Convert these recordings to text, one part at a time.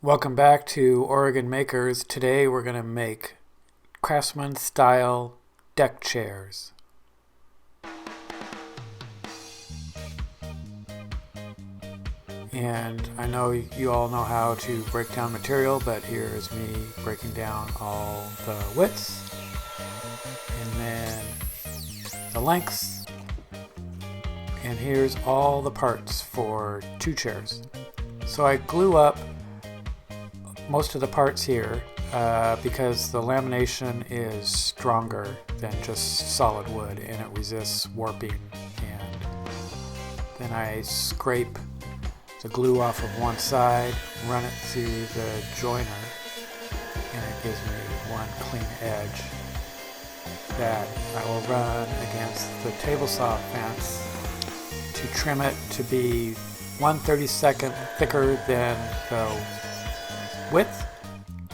Welcome back to Oregon Makers. Today we're going to make Craftsman-style deck chairs. And I know you all know how to break down material, but here's me breaking down all the widths and then the lengths. And here's all the parts for 2 chairs. So I glue up most of the parts here because the lamination is stronger than just solid wood and it resists warping. And then I scrape the glue off of one side, run it through the joiner, and it gives me one clean edge that I will run against the table saw fence to trim it to be 1/32 thicker than the width,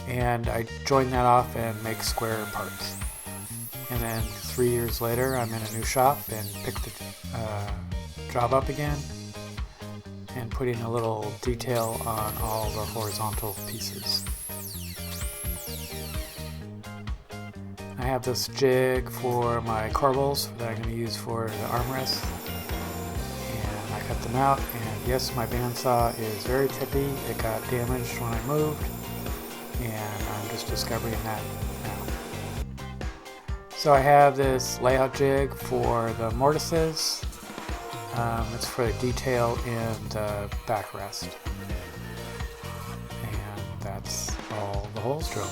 and I join that off and make square parts. And then 3 years later I'm in a new shop and pick the job up again and putting a little detail on all the horizontal pieces. I have this jig for my corbels that I'm going to use for the armrests, and I cut them out. And yes, my bandsaw is very tippy. It got damaged when I moved, and I'm just discovering that now. So I have this layout jig for the mortises. It's for the detail in the backrest, and that's all the holes drilled.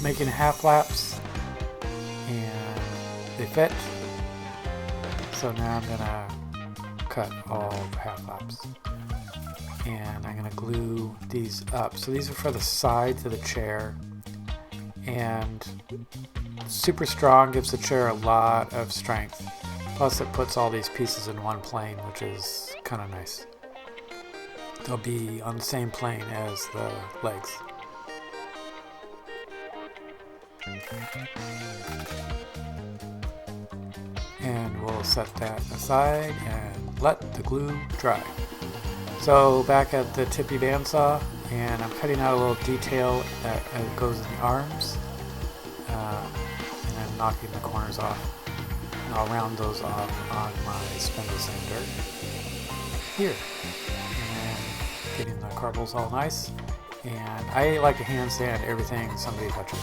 Making half laps, and they fit. So now I'm gonna cut all the half laps, and I'm gonna glue these up. So these are for the sides of the chair, and super strong, gives the chair a lot of strength. Plus it puts all these pieces in one plane, which is kind of nice. They'll be on the same plane as the legs. And we'll set that aside and let the glue dry. So back at the tippy bandsaw, and I'm cutting out a little detail that goes in the arms, and I'm knocking the corners off. And I'll round those off on my spindle sander here, and getting the corbels all nice. And I like to hand sand everything somebody touches.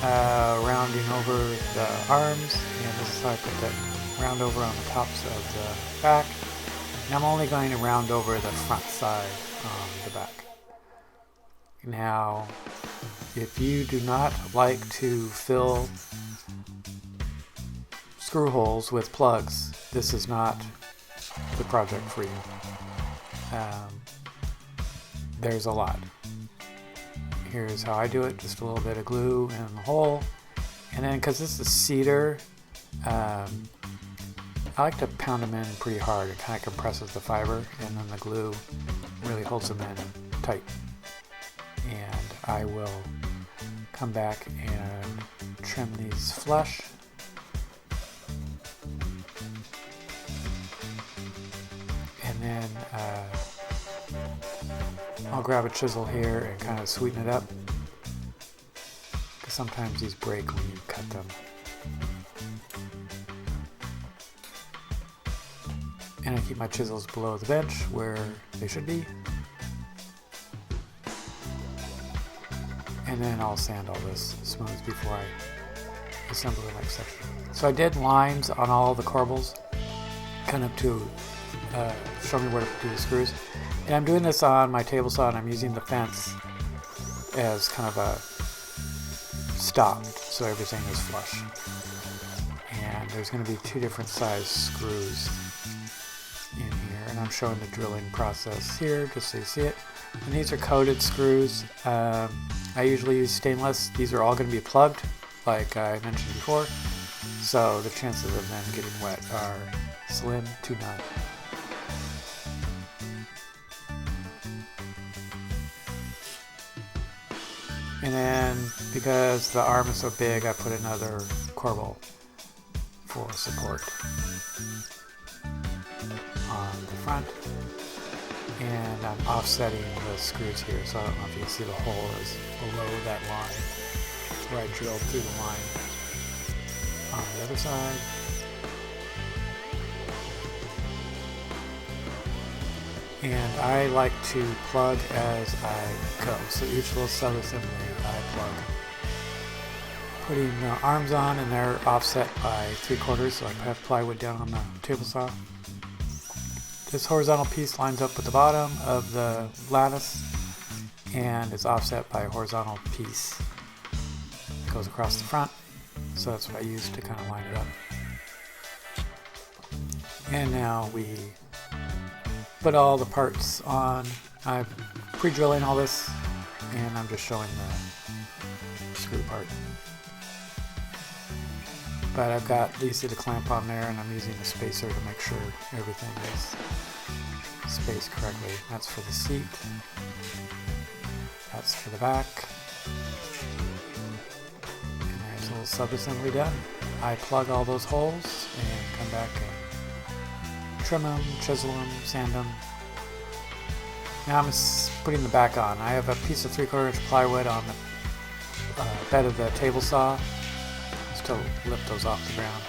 Rounding over the arms, and this is how I put that round over on the tops of the back. And I'm only going to round over the front side on the back. Now, if you do not like to fill screw holes with plugs, this is not the project for you. There's a lot. Here's how I do it: just a little bit of glue in the hole, and then because this is cedar, I like to pound them in pretty hard. It kind of compresses the fiber, and then the glue really holds them in tight. And I will come back and trim these flush. And then I'll grab a chisel here and kind of sweeten it up, because sometimes these break when you cut them. And I keep my chisels below the bench where they should be. And then I'll sand all this smooth before I assemble the next section. So I did lines on all the corbels, kind of to show me where to do the screws. And I'm doing this on my table saw, and I'm using the fence as kind of a stop, so everything is flush. And there's going to be 2 different size screws in here, and I'm showing the drilling process here just so you see it. And these are coated screws. I usually use stainless. These are all going to be plugged, like I mentioned before, so the chances of them getting wet are slim to none. And then, because the arm is so big, I put another corbel for support on the front. and I'm offsetting the screws here, so I don't know if you can see the hole is below that line where I drilled through the line. On the other side, and I like to plug as I go, so each little subassembly I plug. Putting the arms on, and they're offset by 3/4, so I have plywood down on the table saw. This horizontal piece lines up with the bottom of the lattice and is offset by a horizontal piece that goes across the front, so that's what I use to kind of line it up. And now we put all the parts on. I'm pre-drilling all this, and I'm just showing the screw part. But I've got Lisa to clamp on there, and I'm using a spacer to make sure everything is spaced correctly. That's for the seat. That's for the back. And there's a little sub-assembly done. I plug all those holes and come back and trim them, chisel them, sand them. Now I'm putting the back on. I have a piece of 3/4 inch plywood on the bed of the table saw. To lift those off the ground.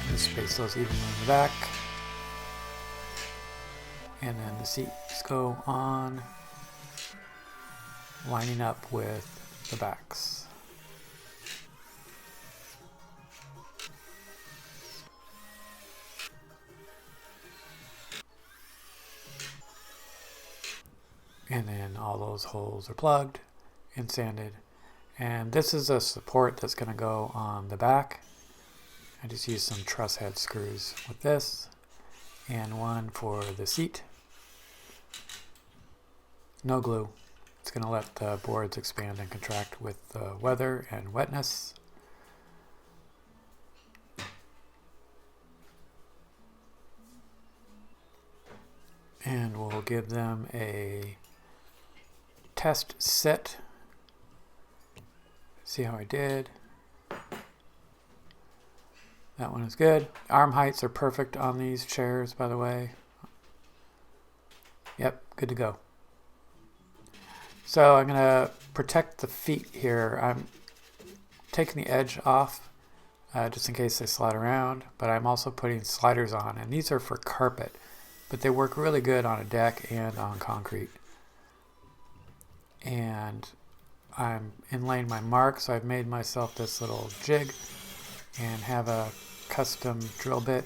And space those evenly in the back. And then the seats go on, lining up with the backs. And then all those holes are plugged and sanded. And this is a support that's going to go on the back. I just used some truss head screws with this, and one for the seat. No glue. It's going to let the boards expand and contract with the weather and wetness. And we'll give them a test sit. See how I did. That one is good. Arm heights are perfect on these chairs, by the way. Yep, good to go. So I'm going to protect the feet here. I'm taking the edge off just in case they slide around, but I'm also putting sliders on, and these are for carpet, but they work really good on a deck and on concrete. And I'm inlaying my mark, so I've made myself this little jig and have a custom drill bit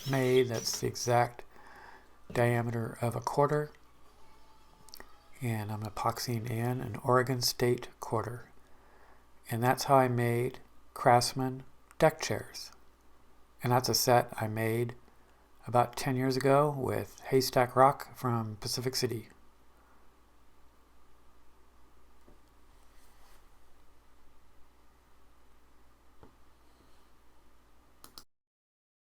made that's the exact diameter of a 1/4. And I'm epoxying in an Oregon State 1/4. And that's how I made Craftsman deck chairs. And that's a set I made about 10 years ago with Haystack Rock from Pacific City.